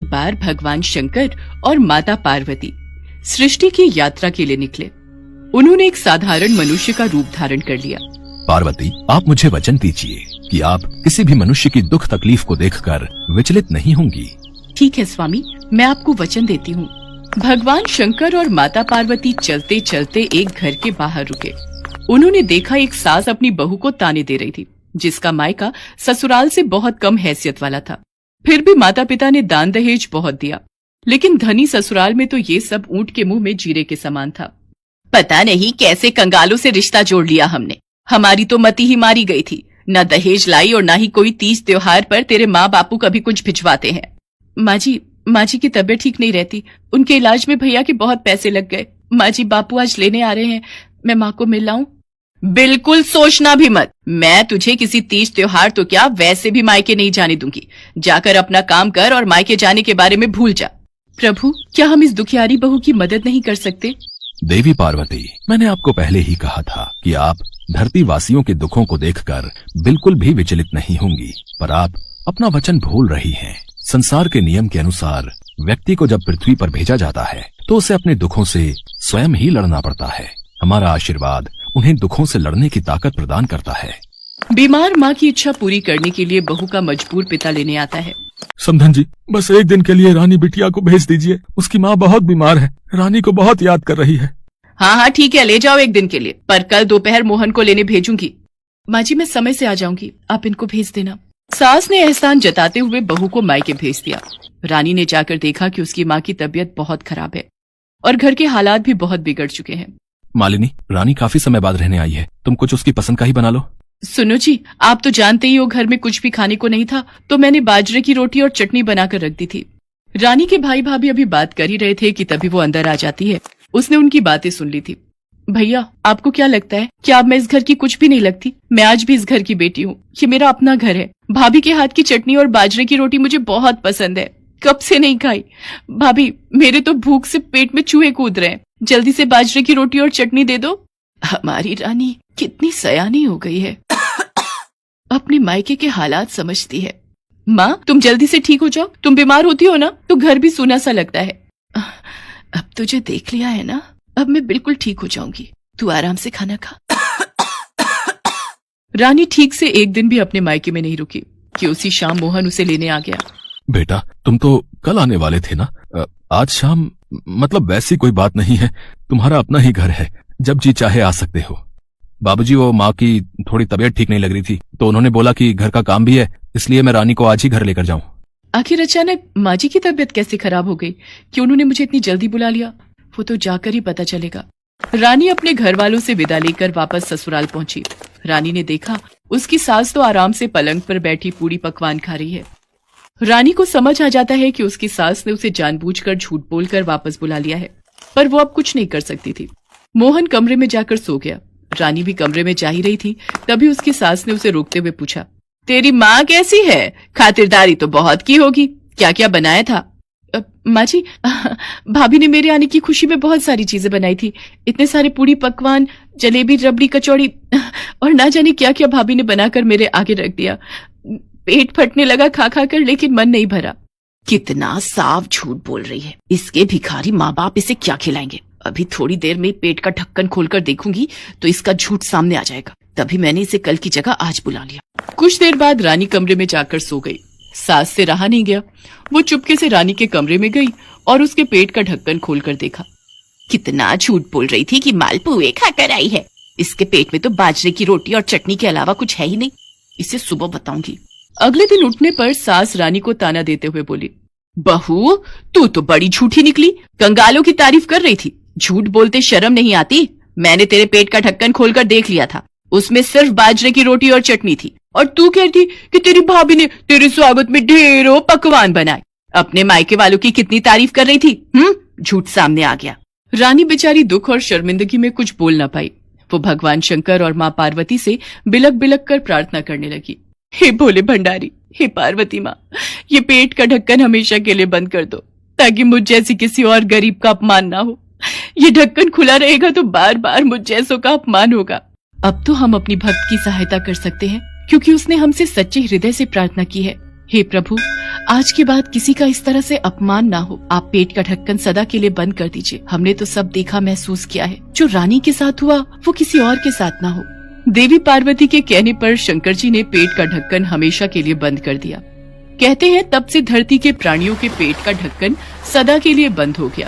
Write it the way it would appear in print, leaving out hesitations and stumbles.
बार भगवान शंकर और माता पार्वती सृष्टि की यात्रा के लिए निकले। उन्होंने एक साधारण मनुष्य का रूप धारण कर लिया। पार्वती, आप मुझे वचन दीजिए कि आप किसी भी मनुष्य की दुख तकलीफ को देखकर विचलित नहीं होंगी। ठीक है स्वामी, मैं आपको वचन देती हूँ। भगवान शंकर और माता पार्वती चलते चलते एक घर के बाहर रुके। उन्होंने देखा एक सास अपनी बहू को ताने दे रही थी, जिसका मायका ससुराल से बहुत कम हैसियत वाला था। फिर भी माता पिता ने दान दहेज बहुत दिया, लेकिन धनी ससुराल में तो ये सब ऊंट के मुंह में जीरे के समान था। पता नहीं कैसे कंगालों से रिश्ता जोड़ लिया हमने। हमारी तो मती ही मारी गई थी। न दहेज लाई और न ही कोई तीज त्योहार पर तेरे माँ बापू कभी कुछ भिजवाते हैं। माँ जी की तबीयत ठीक नहीं रहती। उनके इलाज में भैया के बहुत पैसे लग गए। माँ जी, बापू आज लेने आ रहे हैं। मैं माँ को मिल लाऊं? बिल्कुल सोचना भी मत। मैं तुझे किसी तीज त्योहार तो क्या, वैसे भी मायके नहीं जाने दूंगी। जाकर अपना काम कर और मायके जाने के बारे में भूल जा। प्रभु, क्या हम इस दुखियारी बहू की मदद नहीं कर सकते? देवी पार्वती, मैंने आपको पहले ही कहा था कि आप धरती वासियों के दुखों को देखकर बिल्कुल भी विचलित नहीं होंगी, पर आप अपना वचन भूल रही हैं। संसार के नियम के अनुसार व्यक्ति को जब पृथ्वी पर भेजा जाता है तो उसे अपने दुखों से स्वयं ही लड़ना पड़ता है। हमारा आशीर्वाद उन्हें दुखों से लड़ने की ताकत प्रदान करता है। बीमार माँ की इच्छा पूरी करने के लिए बहू का मजबूर पिता लेने आता है। समधन जी, बस एक दिन के लिए रानी बिटिया को भेज दीजिए। उसकी माँ बहुत बीमार है, रानी को बहुत याद कर रही है। हाँ, ठीक है, ले जाओ एक दिन के लिए, पर कल दोपहर मोहन को लेने भेजूंगी। माँ जी, मैं समय से आ जाऊंगी, आप इनको भेज देना। सास ने एहसान जताते हुए बहू को मायके भेज दिया। रानी ने जाकर देखा कि उसकी माँ की तबीयत बहुत खराब है और घर के हालात भी बहुत बिगड़ चुके हैं। मालिनी, रानी काफी समय बाद रहने आई है, तुम कुछ उसकी पसंद का ही बना लो। सुनो जी, आप तो जानते ही हो घर में कुछ भी खाने को नहीं था, तो मैंने बाजरे की रोटी और चटनी बनाकर रख दी थी। रानी के भाई भाभी अभी बात कर ही रहे थे कि तभी वो अंदर आ जाती है। उसने उनकी बातें सुन ली थी। भैया, आपको क्या लगता है कि अब मैं इस घर की कुछ भी नहीं लगती? मैं आज भी इस घर की बेटी हूँ। ये मेरा अपना घर है। भाभी के हाथ की चटनी और बाजरे की रोटी मुझे बहुत पसंद है, कब से नहीं खाई। भाभी, मेरे तो भूख से पेट में चूहे कूद रहे हैं। जल्दी से बाजरे की रोटी और चटनी दे दो। हमारी रानी कितनी सयानी हो गई है, अपने मायके के हालात समझती है। माँ, तुम जल्दी से ठीक हो जाओ। तुम बीमार होती हो ना तो घर भी सूना सा लगता है। अब तुझे देख लिया है ना, अब मैं बिल्कुल ठीक हो जाऊंगी। तू आराम से खाना खा। रानी ठीक से एक दिन भी अपने मायके में नहीं रुकी कि उसी शाम मोहन उसे लेने आ गया। बेटा, तुम तो कल आने वाले थे ना? आज शाम? मतलब वैसी कोई बात नहीं है, तुम्हारा अपना ही घर है, जब जी चाहे आ सकते हो। बाबूजी, वो माँ की थोड़ी तबीयत ठीक नहीं लग रही थी, तो उन्होंने बोला कि घर का काम भी है, इसलिए मैं रानी को आज ही घर लेकर जाऊं। आखिर अचानक माँ जी की तबीयत कैसे खराब हो गई कि उन्होंने मुझे इतनी जल्दी बुला लिया? वो तो जाकर ही पता चलेगा। रानी अपने घर वालों से विदा लेकर वापस ससुराल पहुंची। रानी ने देखा उसकी सास तो आराम से पलंग पर बैठी पूरी पकवान खा रही है। रानी को समझ आ जाता है कि उसकी सास ने उसे जानबूझकर झूठ बोलकर वापस बुला लिया है, पर वो अब कुछ नहीं कर सकती थी। मोहन कमरे में जाकर सो गया। रानी भी कमरे में जा ही रही थी, तभी उसकी सास ने उसे रोकते हुए पूछा, तेरी माँ कैसी है? खातिरदारी तो बहुत की होगी, क्या क्या बनाया था? माँ जी, भाभी ने मेरे आने की खुशी में बहुत सारी चीजें बनाई थी। इतने सारे पूरी पकवान, जलेबी, रबड़ी, कचौड़ी और ना जाने क्या क्या भाभी ने बनाकर मेरे आगे रख दिया। पेट फटने लगा खा खा कर, लेकिन मन नहीं भरा। कितना साफ झूठ बोल रही है। इसके भिखारी माँ बाप इसे क्या खिलाएंगे? अभी थोड़ी देर में पेट का ढक्कन खोलकर देखूंगी तो इसका झूठ सामने आ जाएगा। तभी मैंने इसे कल की जगह आज बुला लिया। कुछ देर बाद रानी कमरे में जाकर सो गई। सास से रहा नहीं गया, वो चुपके से रानी के कमरे में गई और उसके पेट का ढक्कन खोलकर देखा। कितना झूठ बोल रही थी कि मालपुए खाकर आई है। इसके पेट में तो बाजरे की रोटी और चटनी के अलावा कुछ है ही नहीं। इसे सुबह बताऊंगी। अगले दिन उठने पर सास रानी को ताना देते हुए बोली, बहू, तू तो बड़ी झूठी निकली। कंगालों की तारीफ कर रही थी, झूठ बोलते शर्म नहीं आती? मैंने तेरे पेट का ढक्कन खोलकर देख लिया था, उसमें सिर्फ बाजरे की रोटी और चटनी थी, और तू कहती कि तेरी भाभी ने तेरे स्वागत में ढेरों पकवान बनाए। अपने मायके वालों की कितनी तारीफ कर रही थी। झूठ सामने आ गया। रानी बेचारी दुख और शर्मिंदगी में कुछ बोल न पाई। वो भगवान शंकर और माँ पार्वती से बिलक बिलक कर प्रार्थना करने लगी, हे भोले भंडारी, हे पार्वती माँ, ये पेट का ढक्कन हमेशा के लिए बंद कर दो, ताकि मुझ जैसी किसी और गरीब का अपमान ना हो। ये ढक्कन खुला रहेगा तो बार बार मुझ जैसों का अपमान होगा। अब तो हम अपनी भक्त की सहायता कर सकते हैं, क्योंकि उसने हमसे सच्चे हृदय से प्रार्थना की है। हे प्रभु, आज के बाद किसी का इस तरह से अपमान ना हो। आप पेट का ढक्कन सदा के लिए बंद कर दीजिए। हमने तो सब देखा महसूस किया है। जो रानी के साथ हुआ वो किसी और के साथ ना हो। देवी पार्वती के कहने पर शंकर जी ने पेट का ढक्कन हमेशा के लिए बंद कर दिया। कहते हैं तब से धरती के प्राणियों के पेट का ढक्कन सदा के लिए बंद हो गया।